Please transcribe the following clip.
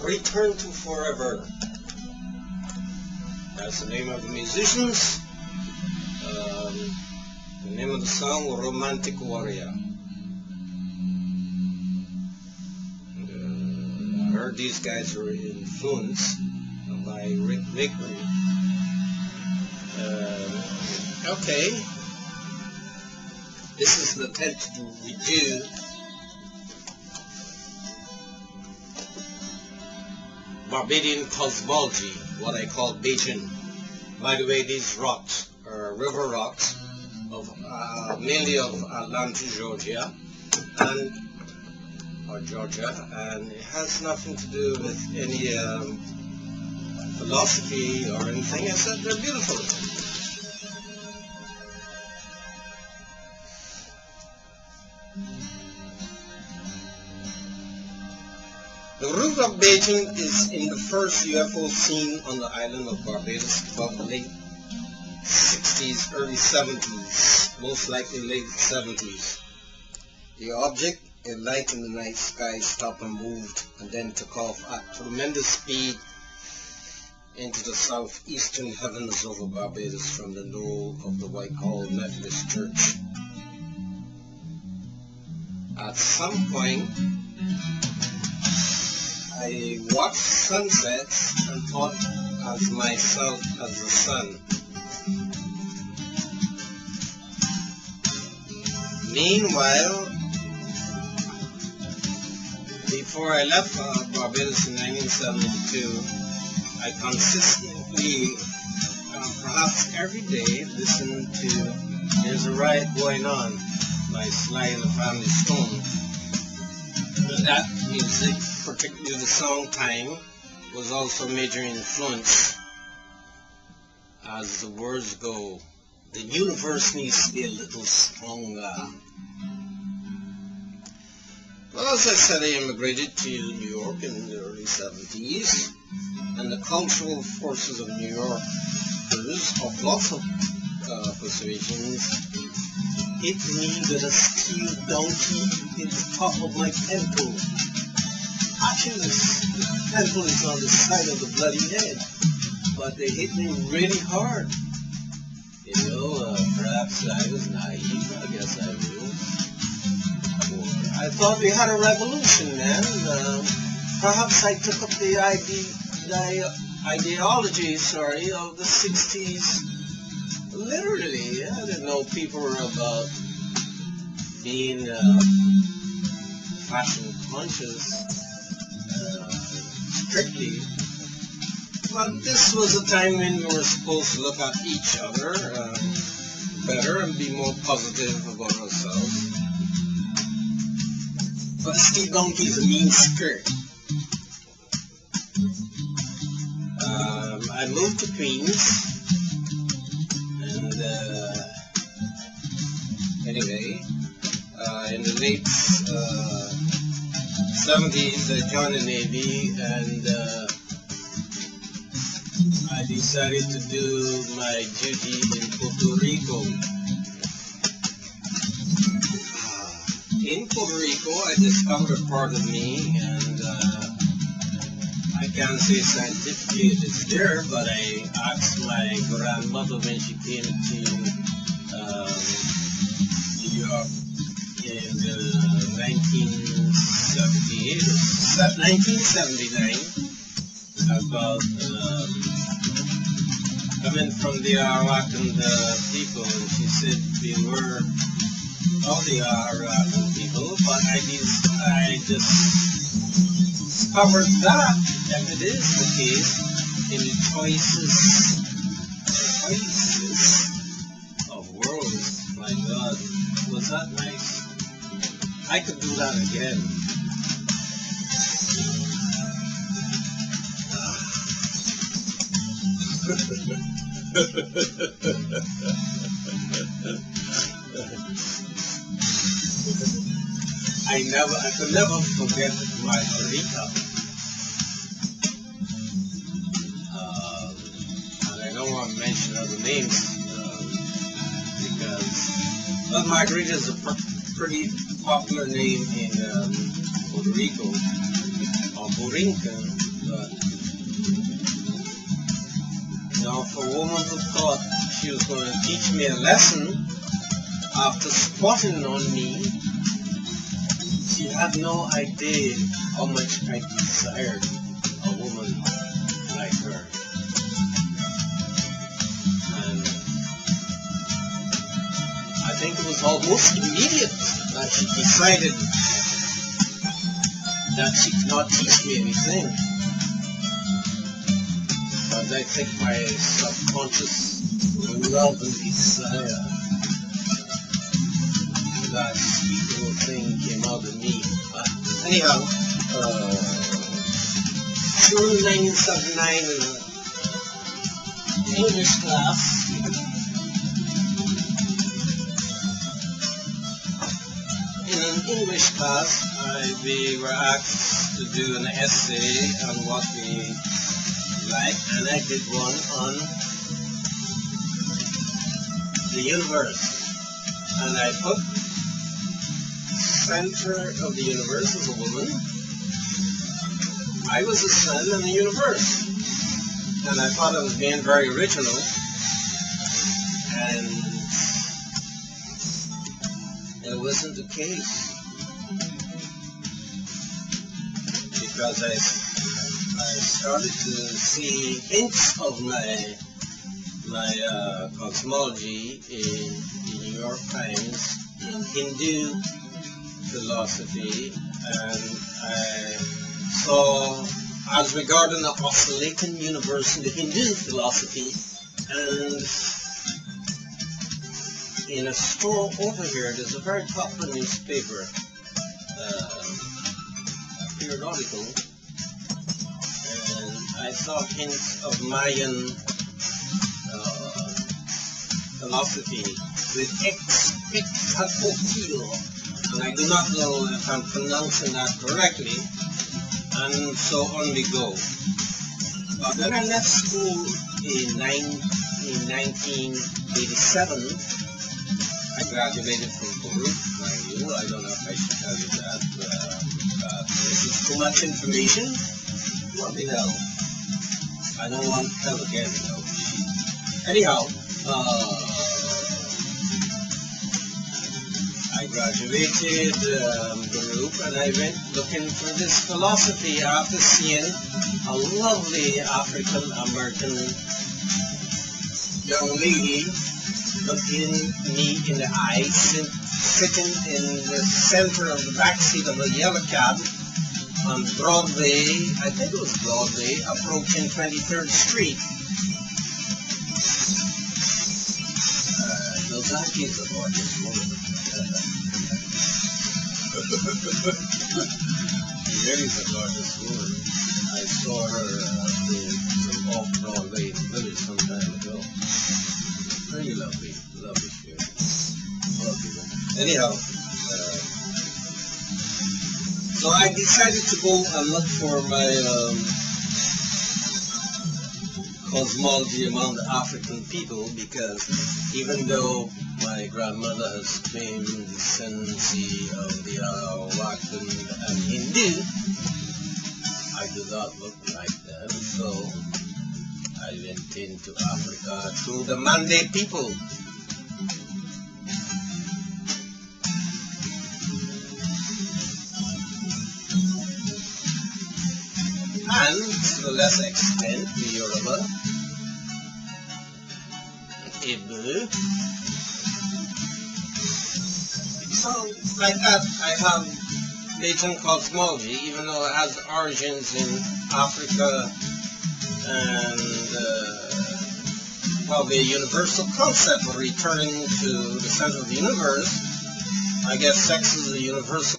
Return to Forever. That's the name of the musicians. The name of the song, Romantic Warrior. I heard these guys were influenced by Rick Vickery. Okay. This is the attempt to redo Barbadian cosmology, what I call Bajan. By the way, these rocks are river rocks of mainly of Atlanta, Georgia, and it has nothing to do with any philosophy or anything, except they're beautiful. The root of Bajan is in the first UFO seen on the island of Barbados about the late 60s, early 70s, most likely late 70s. The object, a light in the night sky, stopped and moved and then took off at tremendous speed into the southeastern heavens over Barbados from the knoll of the Whitehall Methodist Church. At some point, I watched sunsets and thought as myself as the sun. Meanwhile, before I left Barbados in 1972, I consistently, perhaps every day, listened to There's a Riot Going On by Sly and the Family Stone. That music, particularly the song Time, was also a major influence. As the words go, the universe needs to be a little stronger. Well, as I said, I immigrated to New York in the early 70s, and the cultural forces of New Yorkers of lots of persuasions hit me with a steel donkey in the top of my temple. Actually, the temple is on the side of the bloody head, but they hit me really hard. You know, perhaps I was naive, I guess I was. I thought we had a revolution then. Perhaps I took up the ideology, of the 60s. Literally, I didn't know people were about being fashion conscious strictly. But this was a time when we were supposed to look at each other better and be more positive about ourselves. But the steel donkey is a mean spirit. I moved to Queens. Anyway, in the late 70s, I joined the Navy, and I decided to do my duty in Puerto Rico. In Puerto Rico, I discovered a part of me, and I can't say scientifically it is there, but I asked my grandmother when she came to New York in 1978 or 1979 about coming from the Arawakan people, and she said we were all the Arawakan people, but I just discovered that, and it is the case in the choices of worlds. My God, was that nice? I could do that again. I could never forget Margarita. And I don't want to mention other names because, but Margarita is a pretty popular name in Puerto Rico, or Borinquen, But now, for a woman who thought she was going to teach me a lesson after squatting on me, she had no idea how much I desired a woman like her. And I think it was almost immediate that she decided that she could not teach me anything. But I think my subconscious love and desire, that sweet little thing came out of me. Anyhow, during 1979 in an English class, we were asked to do an essay on what we like, and I did one on the universe. And I put center of the universe as a woman. I was the sun in the universe. And I thought I was being very original. And it wasn't the case. Because I started to see hints of my cosmology in the New York Times, in Hindu philosophy, and I saw as regarding the oscillating universe in the Hindu philosophy, and in a store over here there's a very popular newspaper, periodical, and I saw hints of Mayan philosophy with Quetzalcoatl, and I do not know if I'm pronouncing that correctly, and so on we go. But then I left school in 1987. I graduated from Baruch, mind you. I don't know if I should tell you that. This is too much information. What the hell? I don't want to tell again, you know. Anyhow, I graduated Baruch, and I went looking for this philosophy after seeing a lovely African-American young lady looking me in the eye, sitting in the center of the backseat of a yellow cab on Broadway, I think it was Broadway, approaching 23rd Street. Nozaki is a gorgeous woman. She really is a gorgeous woman. I saw her off Broadway in the village some time ago. Very lovely, lovely spirit. Lovely woman. Anyhow, so I decided to go and look for my cosmology among the African people, because even though my grandmother has claimed descendancy of the Arawakan and Hindu, I do not look like them, so I went into Africa through the Mande people. And to a lesser extent, the Yoruba, Igbo. So, like that, I have Bajan cosmology, even though it has origins in Africa and probably a universal concept of returning to the center of the universe. I guess sex is a universal